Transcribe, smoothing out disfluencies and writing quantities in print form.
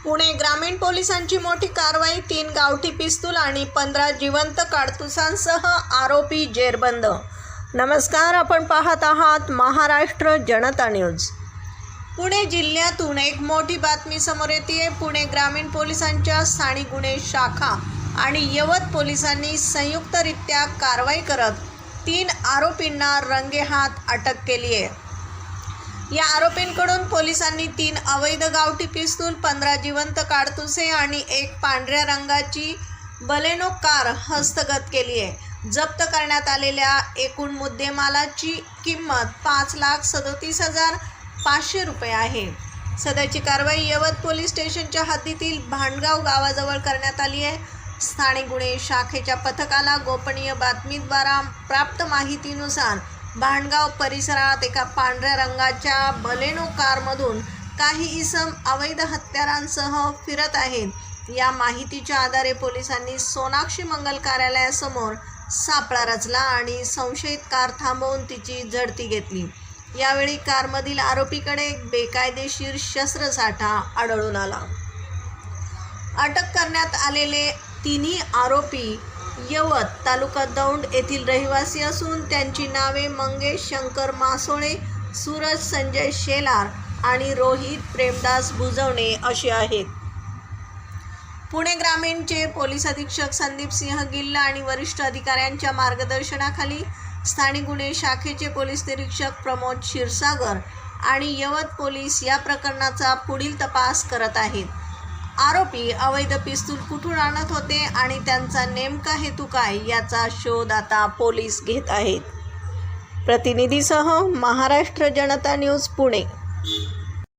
पुणे ग्रामीण पोलिसांची मोठी कारवाई। 3 गावठी पिस्तूल आणि 15 जिवंत काडतुसांसह आरोपी जेरबंद। नमस्कार, आपण पाहत आहात महाराष्ट्र जनता न्यूज। पुणे जिल्ह्यातून एक मोठी बातमी समोर येते। पुणे ग्रामीण पोलिसांच्या स्थानिक गुन्हे शाखा आणि यवत पोलिसांनी संयुक्तरित्या कारवाई करत 3 आरोपींना रंगेहात अटक केली आहे। या आरोपींकडून पोलिसांनी 3 अवैध गावठी पिस्तूल, 15 जिवंत काडतुसे आणि एक पांढऱ्या रंगाची बलेनो कार हस्तगत केली आहे। जप्त करण्यात आलेल्या एकूण मुद्देमालाची किंमत 5,37,500 रुपये आहे। सदरची कारवाई यवत पोलीस स्टेशनच्या हद्दीतील भांडगाव गावाजवळ करण्यात आली आहे। स्थानिक गुन्हे शाखेच्या पथकाला गोपनीय बातमीद्वारा प्राप्त माहितीनुसार भांडगाव परिसरात एका पांढऱ्या रंगाच्या बलेनो कारमधून काही इसम अवैध हत्यारांसह फिरत आहेत। या माहितीच्या आधारे पोलिसांनी सोनाक्षी मंगल कार्यालयासमोर सापळा रचला आणि संशयित कार थांबवून तिची झडती घेतली। यावेळी कारमधील आरोपीकडे एक बेकायदेशीर शस्त्रसाठा आढळून आला। अटक करण्यात आलेले तिन्ही आरोपी यवत तालुका दौंड येथील रहिवासी असून त्यांची नावे मंगेश शंकर मासोळे, सूरज संजय शेलार आणि रोहित प्रेमदास बुजवणे अशी आहेत। पुणे ग्रामीणचे पोलीस अधीक्षक संदीप सिंह गिल्ला आणि वरिष्ठ अधिकाऱ्यांच्या मार्गदर्शनाखाली स्थानिक गुन्हे शाखेचे पोलीस निरीक्षक प्रमोद क्षीरसागर आणि यवत पोलीस या प्रकरणाचा पुढील तपास करत आहेत। आरोपी अवैध पिस्तूल कुठून आणत होते आणि त्यांचा नेमका हेतू काय याचा शोध आता पोलीस घेत आहेत। प्रतिनिधीसह महाराष्ट्र जनता न्यूज पुणे।